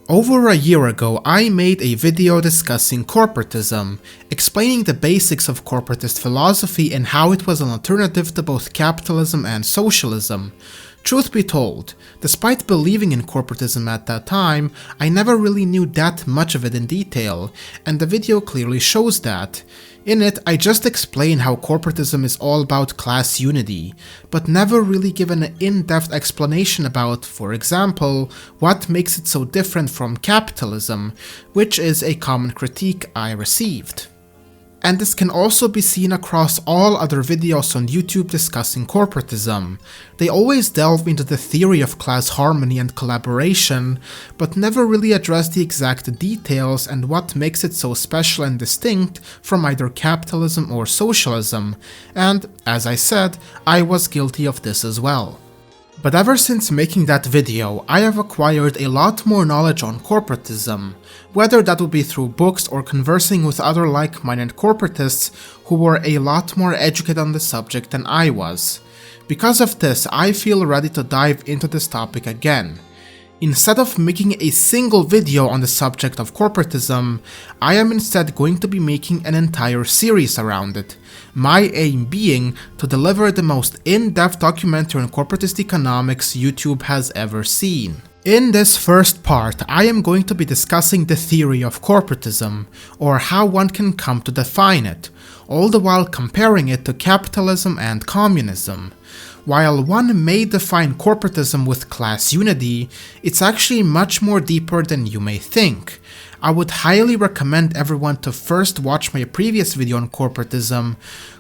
Over a year ago, I made a video discussing corporatism, explaining the basics of corporatist philosophy and how it was an alternative to both capitalism and socialism. Truth be told, despite believing in corporatism at that time, I never really knew that much of it in detail, and the video clearly shows that. In it, I just explain how corporatism is all about class unity, but never really given an in-depth explanation about, for example, what makes it so different from capitalism, which is a common critique I received. And this can also be seen across all other videos on YouTube discussing corporatism. They always delve into the theory of class harmony and collaboration, but never really address the exact details and what makes it so special and distinct from either capitalism or socialism, and, as I said, I was guilty of this as well. But ever since making that video, I have acquired a lot more knowledge on corporatism, whether that would be through books or conversing with other like-minded corporatists who were a lot more educated on the subject than I was. Because of this, I feel ready to dive into this topic again. Instead of making a single video on the subject of corporatism, I am instead going to be making an entire series around it, my aim being to deliver the most in-depth documentary on corporatist economics YouTube has ever seen. In this first part, I am going to be discussing the theory of corporatism, or how one can come to define it, all the while comparing it to capitalism and communism. While one may define corporatism with class unity, it's actually much more deeper than you may think. I would highly recommend everyone to first watch my previous video on corporatism.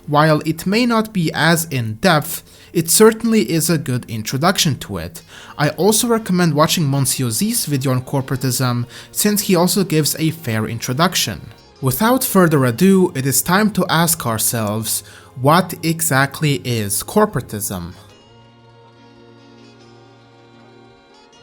While it may not be as in-depth, it certainly is a good introduction to it. I also recommend watching Monsieur Z's video on corporatism, since he also gives a fair introduction. Without further ado, it is time to ask ourselves, what exactly is corporatism?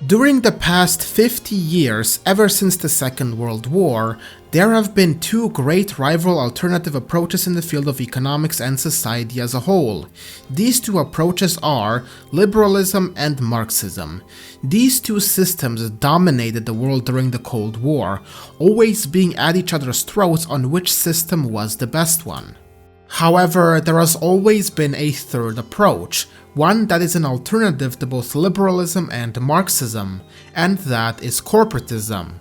During the past 50 years, ever since the Second World War, there have been two great rival alternative approaches in the field of economics and society as a whole. These two approaches are Liberalism and Marxism. These two systems dominated the world during the Cold War, always being at each other's throats on which system was the best one. However, there has always been a third approach, one that is an alternative to both liberalism and Marxism, and that is corporatism.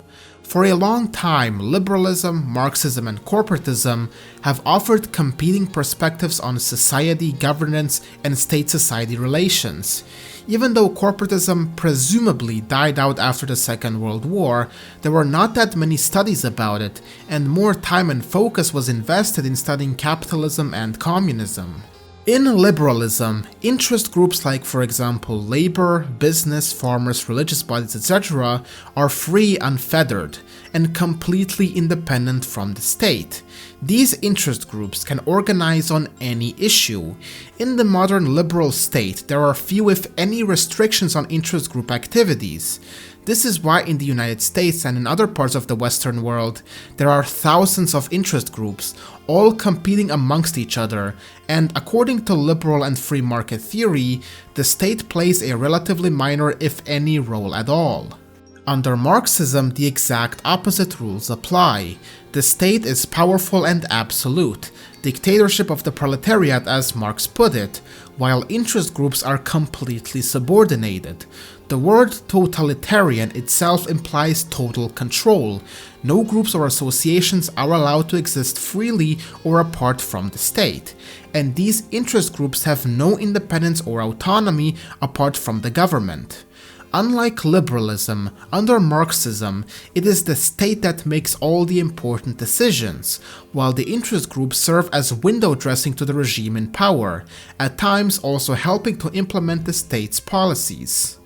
For a long time, liberalism, Marxism, and corporatism have offered competing perspectives on society, governance, and state-society relations. Even though corporatism presumably died out after the Second World War, there were not that many studies about it, and more time and focus was invested in studying capitalism and communism. In liberalism, interest groups like, for example, labor, business, farmers, religious bodies, etc. are free, unfettered, and completely independent from the state. These interest groups can organize on any issue. In the modern liberal state, there are few if any restrictions on interest group activities. This is why in the United States and in other parts of the Western world, there are thousands of interest groups, all competing amongst each other, and according to liberal and free market theory, the state plays a relatively minor if any role at all. Under Marxism, the exact opposite rules apply. The state is powerful and absolute, dictatorship of the proletariat as Marx put it, while interest groups are completely subordinated. The word totalitarian itself implies total control. No groups or associations are allowed to exist freely or apart from the state, and these interest groups have no independence or autonomy apart from the government. Unlike liberalism, under Marxism, it is the state that makes all the important decisions, while the interest groups serve as window dressing to the regime in power, at times also helping to implement the state's policies.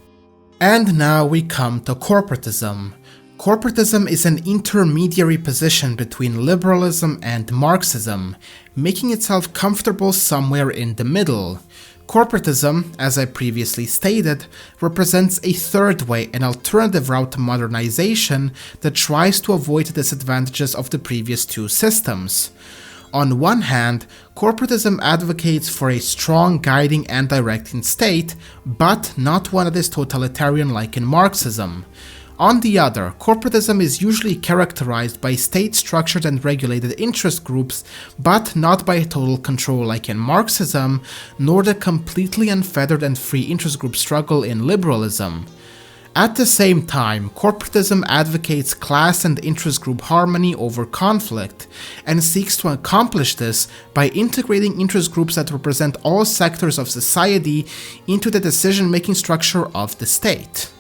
And now we come to corporatism. Corporatism is an intermediary position between liberalism and Marxism, making itself comfortable somewhere in the middle. Corporatism, as I previously stated, represents a third way, an alternative route to modernization that tries to avoid the disadvantages of the previous two systems. On one hand, Corporatism advocates for a strong guiding and directing state, but not one that is totalitarian like in Marxism. On the other, corporatism is usually characterized by state-structured and regulated interest groups, but not by total control like in Marxism, nor the completely unfettered and free interest group struggle in Liberalism. At the same time, corporatism advocates class and interest group harmony over conflict, and seeks to accomplish this by integrating interest groups that represent all sectors of society into the decision-making structure of the state.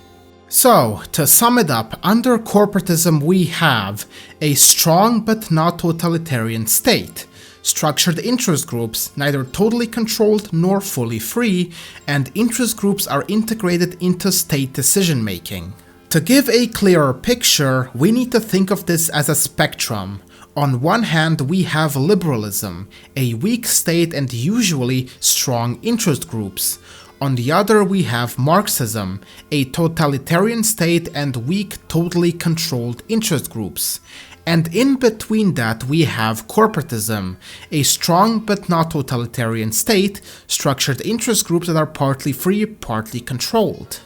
So, to sum it up, under corporatism we have a strong but not totalitarian state, structured interest groups, neither totally controlled nor fully free, and interest groups are integrated into state decision-making. To give a clearer picture, we need to think of this as a spectrum. On one hand, we have liberalism, a weak state and usually strong interest groups. On the other, we have Marxism, a totalitarian state and weak, totally controlled interest groups. And in between that, we have corporatism, a strong but not totalitarian state, structured interest groups that are partly free, partly controlled.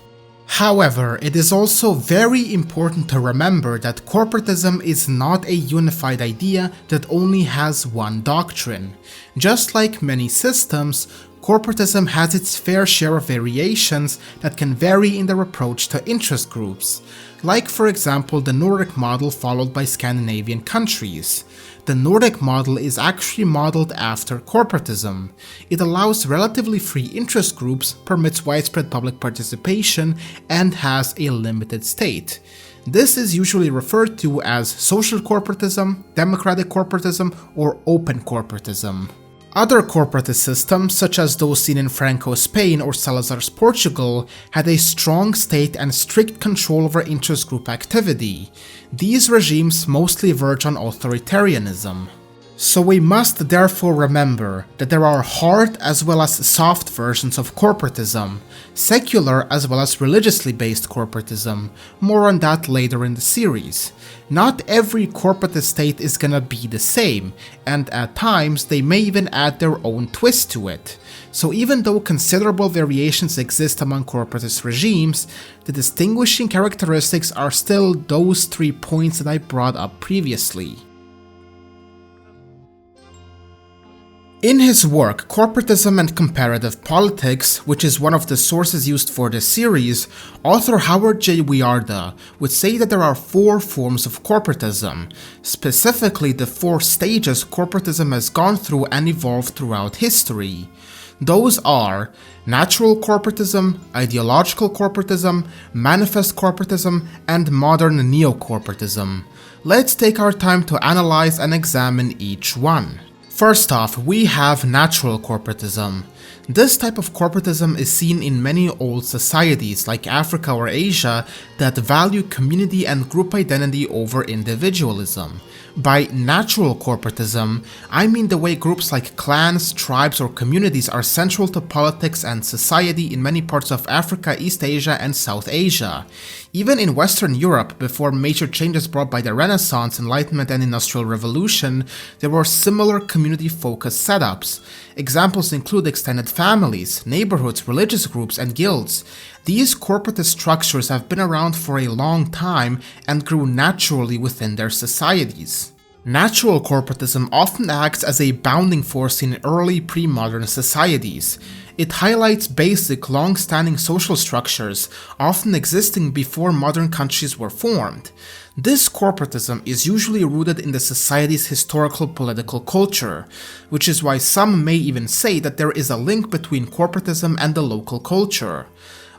However, it is also very important to remember that corporatism is not a unified idea that only has one doctrine. Just like many systems, corporatism has its fair share of variations that can vary in their approach to interest groups, like for example the Nordic model followed by Scandinavian countries. The Nordic model is actually modeled after corporatism. It allows relatively free interest groups, permits widespread public participation, and has a limited state. This is usually referred to as social corporatism, democratic corporatism, or open corporatism. Other corporatist systems, such as those seen in Franco's Spain or Salazar's Portugal, had a strong state and strict control over interest group activity. These regimes mostly verge on authoritarianism. So we must therefore remember that there are hard as well as soft versions of corporatism, secular as well as religiously based corporatism. More on that later in the series. Not every corporatist state is gonna be the same, and at times they may even add their own twist to it. So even though considerable variations exist among corporatist regimes, the distinguishing characteristics are still those 3 points that I brought up previously. In his work, Corporatism and Comparative Politics, which is one of the sources used for this series, author Howard J. Wiarda would say that there are 4 forms of corporatism, specifically the 4 stages corporatism has gone through and evolved throughout history. Those are natural corporatism, ideological corporatism, manifest corporatism, and modern Neo-Corporatism. Let's take our time to analyze and examine each one. First off, we have natural corporatism. This type of corporatism is seen in many old societies like Africa or Asia that value community and group identity over individualism. By natural corporatism, I mean the way groups like clans, tribes, or communities are central to politics and society in many parts of Africa, East Asia, and South Asia. Even in Western Europe, before major changes brought by the Renaissance, Enlightenment, and Industrial Revolution, there were similar community-focused setups. Examples include extended families, neighborhoods, religious groups, and guilds. These corporatist structures have been around for a long time and grew naturally within their societies. Natural corporatism often acts as a bounding force in early pre-modern societies. It highlights basic, long-standing social structures, often existing before modern countries were formed. This corporatism is usually rooted in the society's historical political culture, which is why some may even say that there is a link between corporatism and the local culture.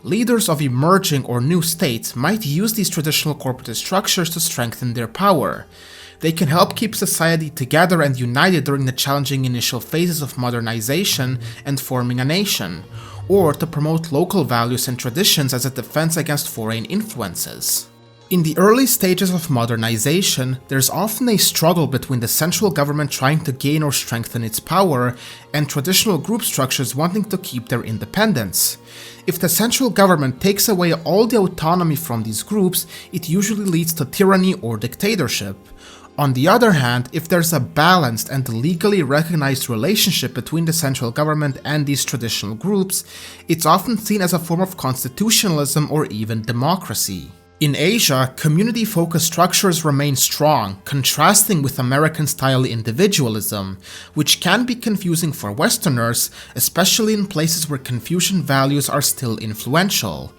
Leaders of emerging or new states might use these traditional corporatist structures to strengthen their power. They can help keep society together and united during the challenging initial phases of modernization and forming a nation, or to promote local values and traditions as a defense against foreign influences. In the early stages of modernization, there's often a struggle between the central government trying to gain or strengthen its power and traditional group structures wanting to keep their independence. If the central government takes away all the autonomy from these groups, it usually leads to tyranny or dictatorship. On the other hand, if there's a balanced and legally recognized relationship between the central government and these traditional groups, it's often seen as a form of constitutionalism or even democracy. In Asia, community-focused structures remain strong, contrasting with American-style individualism, which can be confusing for Westerners, especially in places where Confucian values are still influential.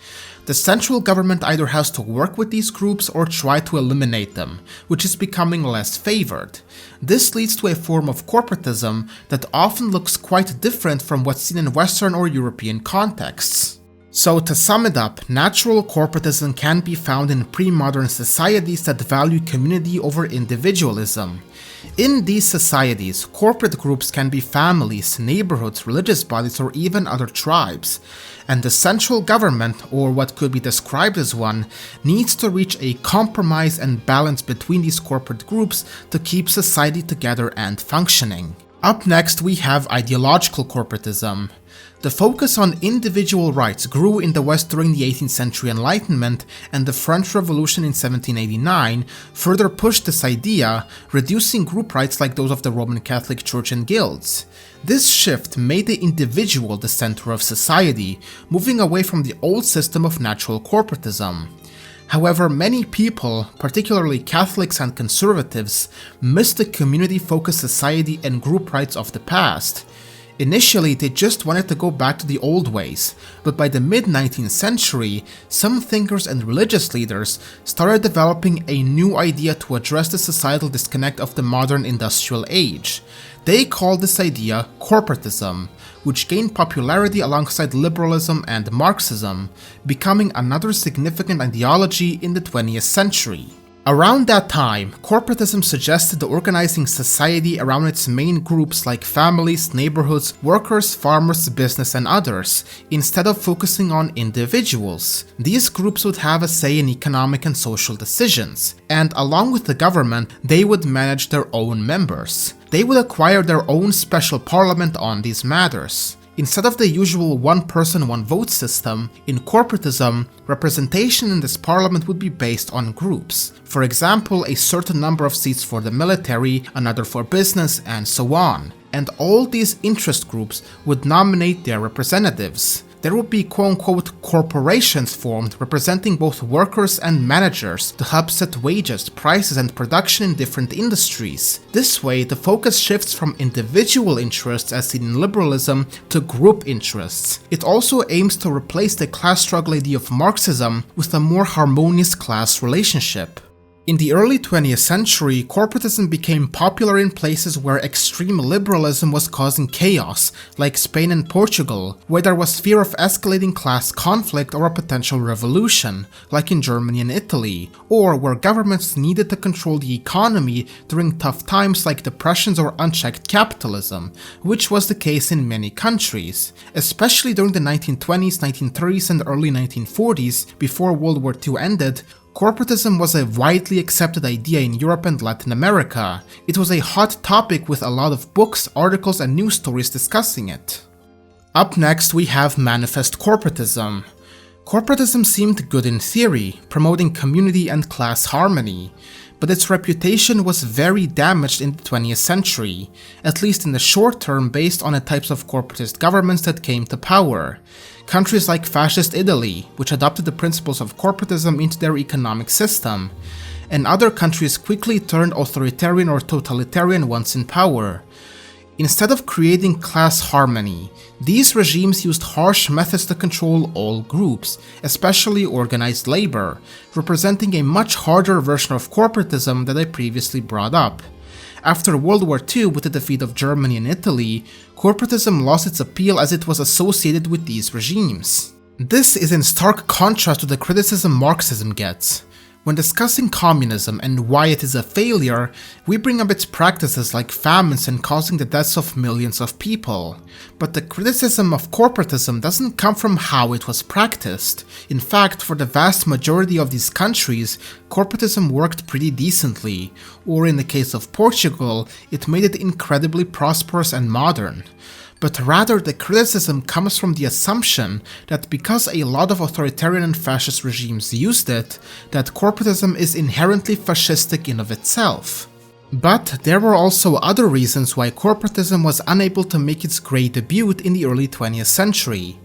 The central government either has to work with these groups or try to eliminate them, which is becoming less favored. This leads to a form of corporatism that often looks quite different from what's seen in Western or European contexts. So to sum it up, natural corporatism can be found in pre-modern societies that value community over individualism. In these societies, corporate groups can be families, neighborhoods, religious bodies, or even other tribes. And the central government, or what could be described as one, needs to reach a compromise and balance between these corporate groups to keep society together and functioning. Up next, we have ideological corporatism. The focus on individual rights grew in the West during the 18th century Enlightenment, and the French Revolution in 1789 further pushed this idea, reducing group rights like those of the Roman Catholic Church and guilds. This shift made the individual the center of society, moving away from the old system of natural corporatism. However, many people, particularly Catholics and conservatives, miss the community-focused society and group rights of the past. Initially, they just wanted to go back to the old ways, but by the mid-19th century, some thinkers and religious leaders started developing a new idea to address the societal disconnect of the modern industrial age. They called this idea corporatism, which gained popularity alongside liberalism and Marxism, becoming another significant ideology in the 20th century. Around that time, corporatism suggested organizing society around its main groups like families, neighborhoods, workers, farmers, business, and others, instead of focusing on individuals. These groups would have a say in economic and social decisions, and along with the government, they would manage their own members. They would acquire their own special parliament on these matters. Instead of the usual one-person, one-vote system, in corporatism, representation in this parliament would be based on groups. For example, a certain number of seats for the military, another for business, and so on. And all these interest groups would nominate their representatives. There would be quote-unquote corporations formed representing both workers and managers to help set wages, prices, and production in different industries. This way, the focus shifts from individual interests as seen in liberalism to group interests. It also aims to replace the class struggle idea of Marxism with a more harmonious class relationship. In the early 20th century, corporatism became popular in places where extreme liberalism was causing chaos, like Spain and Portugal, where there was fear of escalating class conflict or a potential revolution, like in Germany and Italy, or where governments needed to control the economy during tough times like depressions or unchecked capitalism, which was the case in many countries, especially during the 1920s, 1930s, and early 1940s, before World War II ended. Corporatism was a widely accepted idea in Europe and Latin America. It was a hot topic with a lot of books, articles, and news stories discussing it. Up next, we have manifest corporatism. Corporatism seemed good in theory, promoting community and class harmony, but its reputation was very damaged in the 20th century, at least in the short term based on the types of corporatist governments that came to power. Countries like Fascist Italy, which adopted the principles of corporatism into their economic system, and other countries quickly turned authoritarian or totalitarian once in power. Instead of creating class harmony, these regimes used harsh methods to control all groups, especially organized labor, representing a much harder version of corporatism that I previously brought up. After World War II, with the defeat of Germany and Italy, corporatism lost its appeal as it was associated with these regimes. This is in stark contrast to the criticism Marxism gets. When discussing communism and why it is a failure, we bring up its practices like famines and causing the deaths of millions of people. But the criticism of corporatism doesn't come from how it was practiced. In fact, for the vast majority of these countries, corporatism worked pretty decently, or in the case of Portugal, it made it incredibly prosperous and modern. But rather the criticism comes from the assumption that because a lot of authoritarian and fascist regimes used it, that corporatism is inherently fascistic in of itself. But there were also other reasons why corporatism was unable to make its great debut in the early 20th century.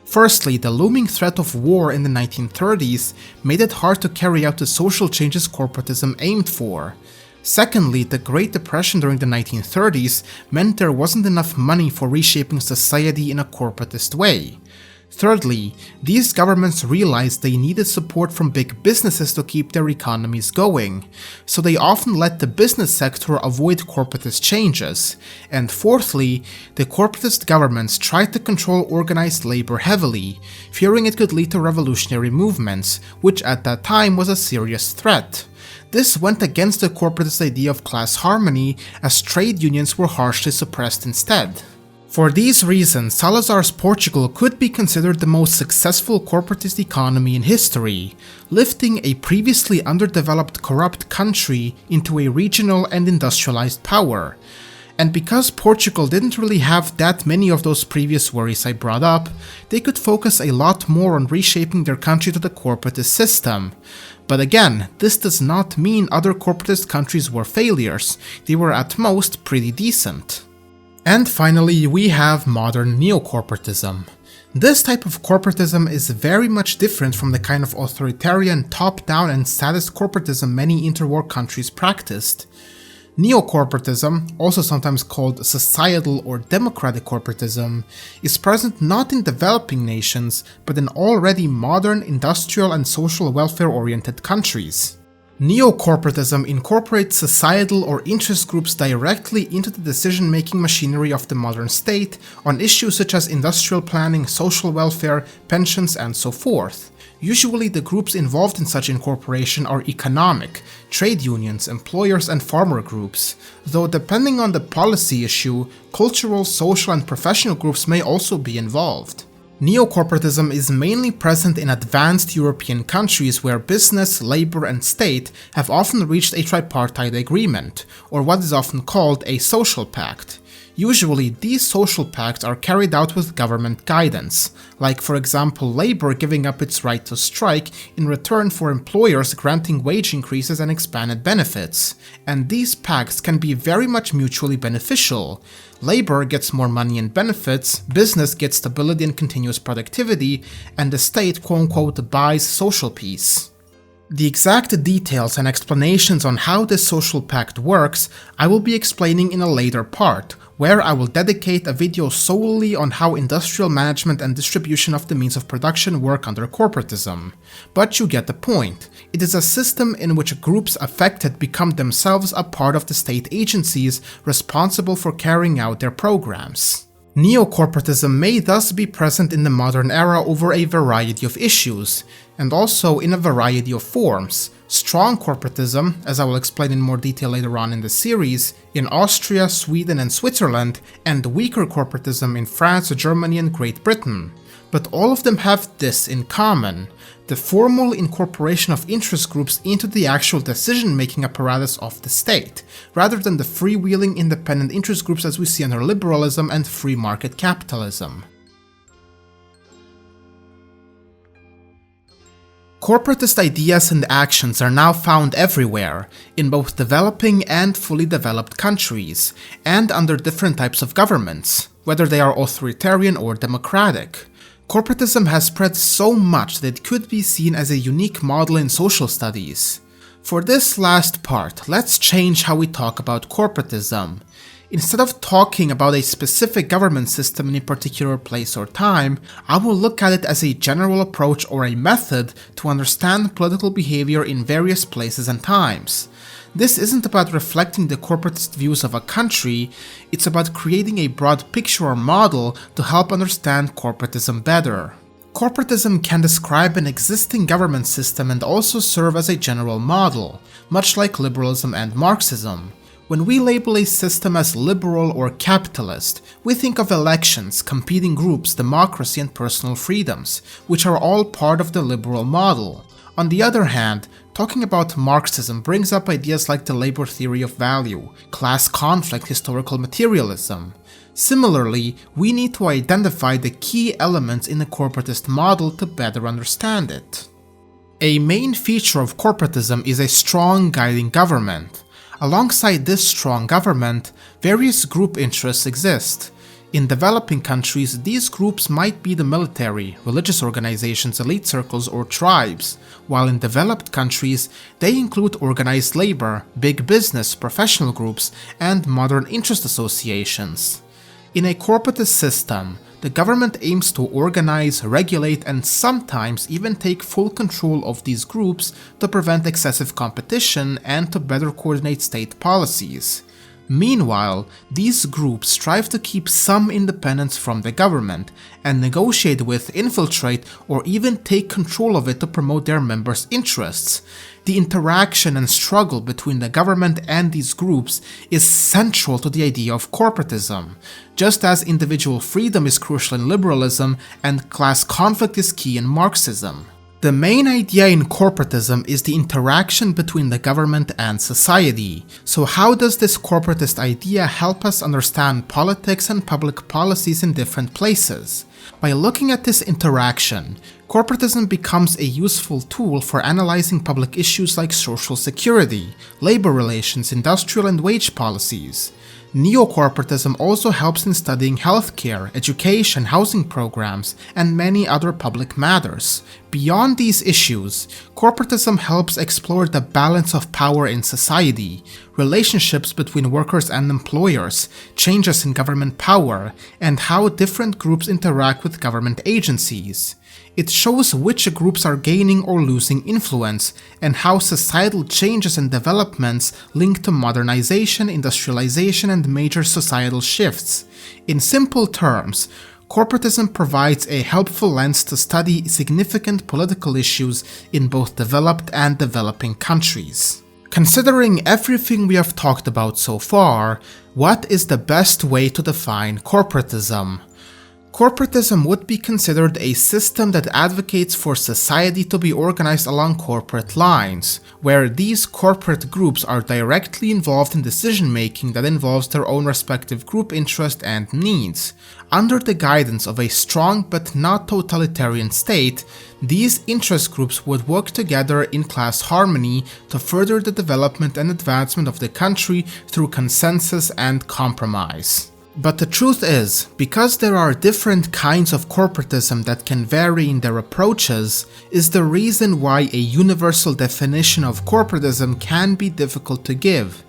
Firstly, the looming threat of war in the 1930s made it hard to carry out the social changes corporatism aimed for. Secondly, the Great Depression during the 1930s meant there wasn't enough money for reshaping society in a corporatist way. Thirdly, these governments realized they needed support from big businesses to keep their economies going, so they often let the business sector avoid corporatist changes. And fourthly, the corporatist governments tried to control organized labor heavily, fearing it could lead to revolutionary movements, which at that time was a serious threat. This went against the corporatist idea of class harmony, as trade unions were harshly suppressed instead. For these reasons, Salazar's Portugal could be considered the most successful corporatist economy in history, lifting a previously underdeveloped corrupt country into a regional and industrialized power. And because Portugal didn't really have that many of those previous worries I brought up, they could focus a lot more on reshaping their country to the corporatist system. But again, this does not mean other corporatist countries were failures, they were at most pretty decent. And finally, we have modern Neo-Corporatism. This type of corporatism is very much different from the kind of authoritarian top-down and statist corporatism many interwar countries practiced. Neo-Corporatism, also sometimes called societal or democratic corporatism, is present not in developing nations, but in already modern industrial and social welfare-oriented countries. Neo-corporatism incorporates societal or interest groups directly into the decision-making machinery of the modern state on issues such as industrial planning, social welfare, pensions, and so forth. Usually the groups involved in such incorporation are economic, trade unions, employers, and farmer groups, though depending on the policy issue, cultural, social, and professional groups may also be involved. Neo-corporatism is mainly present in advanced European countries where business, labor, and state have often reached a tripartite agreement, or what is often called a social pact. Usually, these social pacts are carried out with government guidance, like for example labor giving up its right to strike in return for employers granting wage increases and expanded benefits, and these pacts can be very much mutually beneficial. Labor gets more money and benefits, business gets stability and continuous productivity, and the state quote-unquote buys social peace. The exact details and explanations on how this social pact works I will be explaining in a later part, where I will dedicate a video solely on how industrial management and distribution of the means of production work under corporatism. But you get the point. It is a system in which groups affected become themselves a part of the state agencies responsible for carrying out their programs. Neo-corporatism may thus be present in the modern era over a variety of issues, and also in a variety of forms. Strong corporatism, as I will explain in more detail later on in the series, in Austria, Sweden, and Switzerland, and weaker corporatism in France, Germany, and Great Britain. But all of them have this in common: the formal incorporation of interest groups into the actual decision-making apparatus of the state, rather than the freewheeling independent interest groups as we see under liberalism and free market capitalism. Corporatist ideas and actions are now found everywhere, in both developing and fully developed countries, and under different types of governments, whether they are authoritarian or democratic. Corporatism has spread so much that it could be seen as a unique model in social studies. For this last part, let's change how we talk about corporatism. Instead of talking about a specific government system in a particular place or time, I will look at it as a general approach or a method to understand political behavior in various places and times. This isn't about reflecting the corporatist views of a country, it's about creating a broad picture or model to help understand corporatism better. Corporatism can describe an existing government system and also serve as a general model, much like liberalism and Marxism. When we label a system as liberal or capitalist, we think of elections, competing groups, democracy, and personal freedoms, which are all part of the liberal model. On the other hand, talking about Marxism brings up ideas like the labor theory of value, class conflict, historical materialism. Similarly, we need to identify the key elements in the corporatist model to better understand it. A main feature of corporatism is a strong guiding government. Alongside this strong government, various group interests exist. In developing countries, these groups might be the military, religious organizations, elite circles, or tribes, while in developed countries, they include organized labor, big business, professional groups, and modern interest associations. In a corporatist system, the government aims to organize, regulate, and sometimes even take full control of these groups to prevent excessive competition and to better coordinate state policies. Meanwhile, these groups strive to keep some independence from the government and negotiate with, infiltrate, or even take control of it to promote their members' interests. The interaction and struggle between the government and these groups is central to the idea of corporatism, just as individual freedom is crucial in liberalism and class conflict is key in Marxism. The main idea in corporatism is the interaction between the government and society. So how does this corporatist idea help us understand politics and public policies in different places? By looking at this interaction, corporatism becomes a useful tool for analyzing public issues like social security, labor relations, industrial and wage policies. Neo-Corporatism also helps in studying healthcare, education, housing programs, and many other public matters. Beyond these issues, corporatism helps explore the balance of power in society, relationships between workers and employers, changes in government power, and how different groups interact with government agencies. It shows which groups are gaining or losing influence, and how societal changes and developments link to modernization, industrialization, and major societal shifts. In simple terms, corporatism provides a helpful lens to study significant political issues in both developed and developing countries. Considering everything we have talked about so far, what is the best way to define corporatism? Corporatism would be considered a system that advocates for society to be organized along corporate lines, where these corporate groups are directly involved in decision-making that involves their own respective group interest and needs. Under the guidance of a strong but not totalitarian state, these interest groups would work together in class harmony to further the development and advancement of the country through consensus and compromise. But the truth is, because there are different kinds of corporatism that can vary in their approaches, is the reason why a universal definition of corporatism can be difficult to give.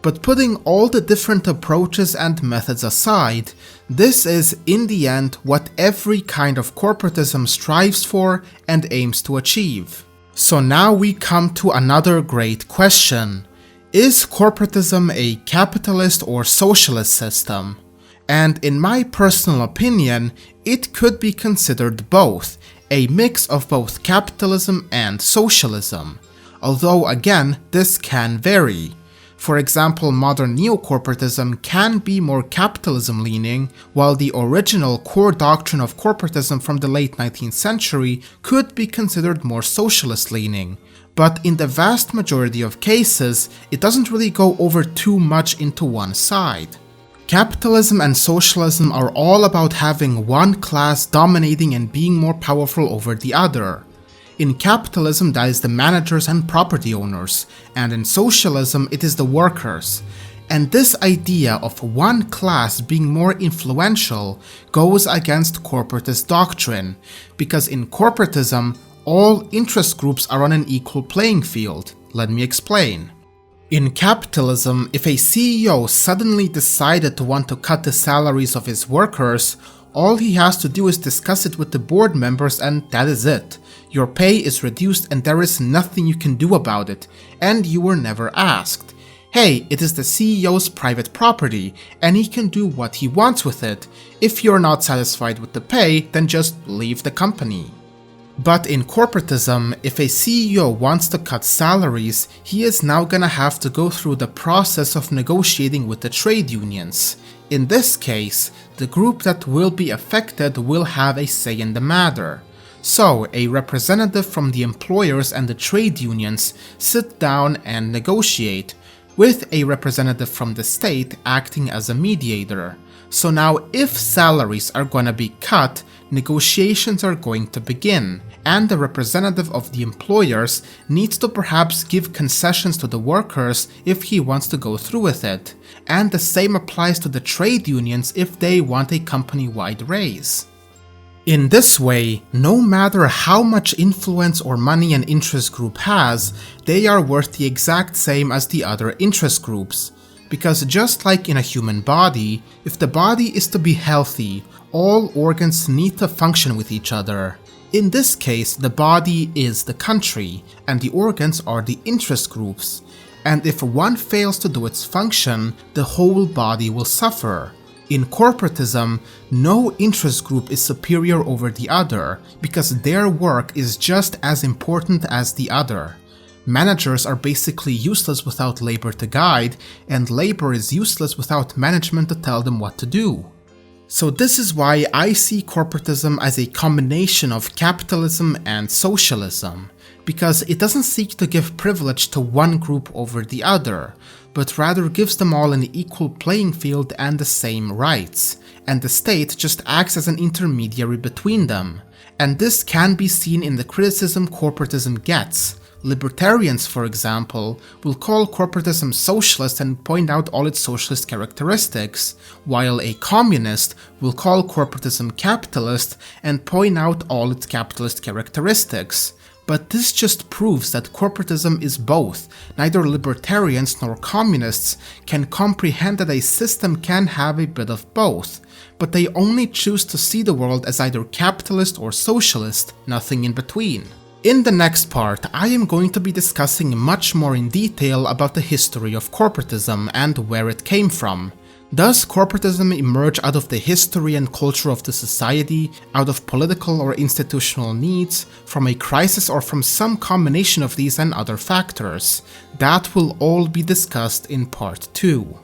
But putting all the different approaches and methods aside, this is, in the end, what every kind of corporatism strives for and aims to achieve. So now we come to another great question. Is corporatism a capitalist or socialist system? And in my personal opinion, it could be considered both, a mix of both capitalism and socialism. Although again, this can vary. For example, modern neo-corporatism can be more capitalism-leaning, while the original core doctrine of corporatism from the late 19th century could be considered more socialist-leaning. But in the vast majority of cases, it doesn't really go over too much into one side. Capitalism and socialism are all about having one class dominating and being more powerful over the other. In capitalism, that is the managers and property owners, and in socialism, it is the workers. And this idea of one class being more influential goes against corporatist doctrine, because in corporatism, all interest groups are on an equal playing field. Let me explain. In capitalism, if a CEO suddenly decided to want to cut the salaries of his workers, all he has to do is discuss it with the board members and that is it. Your pay is reduced and there is nothing you can do about it, and you were never asked. Hey, it is the CEO's private property, and he can do what he wants with it. If you're not satisfied with the pay, then just leave the company. But in corporatism, if a CEO wants to cut salaries, he is now gonna have to go through the process of negotiating with the trade unions. In this case, the group that will be affected will have a say in the matter. So, a representative from the employers and the trade unions sit down and negotiate, with a representative from the state acting as a mediator. So now if salaries are gonna be cut, negotiations are going to begin, and the representative of the employers needs to perhaps give concessions to the workers if he wants to go through with it, and the same applies to the trade unions if they want a company-wide raise. In this way, no matter how much influence or money an interest group has, they are worth the exact same as the other interest groups. Because just like in a human body, if the body is to be healthy, all organs need to function with each other. In this case, the body is the country, and the organs are the interest groups. And if one fails to do its function, the whole body will suffer. In corporatism, no interest group is superior over the other, because their work is just as important as the other. Managers are basically useless without labor to guide, and labor is useless without management to tell them what to do. So this is why I see corporatism as a combination of capitalism and socialism, because it doesn't seek to give privilege to one group over the other, but rather gives them all an equal playing field and the same rights, and the state just acts as an intermediary between them. And this can be seen in the criticism corporatism gets. Libertarians, for example, will call corporatism socialist and point out all its socialist characteristics, while a communist will call corporatism capitalist and point out all its capitalist characteristics. But this just proves that corporatism is both. Neither libertarians nor communists can comprehend that a system can have a bit of both, but they only choose to see the world as either capitalist or socialist, nothing in between. In the next part, I am going to be discussing much more in detail about the history of corporatism and where it came from. Does corporatism emerge out of the history and culture of the society, out of political or institutional needs, from a crisis, or from some combination of these and other factors? That will all be discussed in part 2.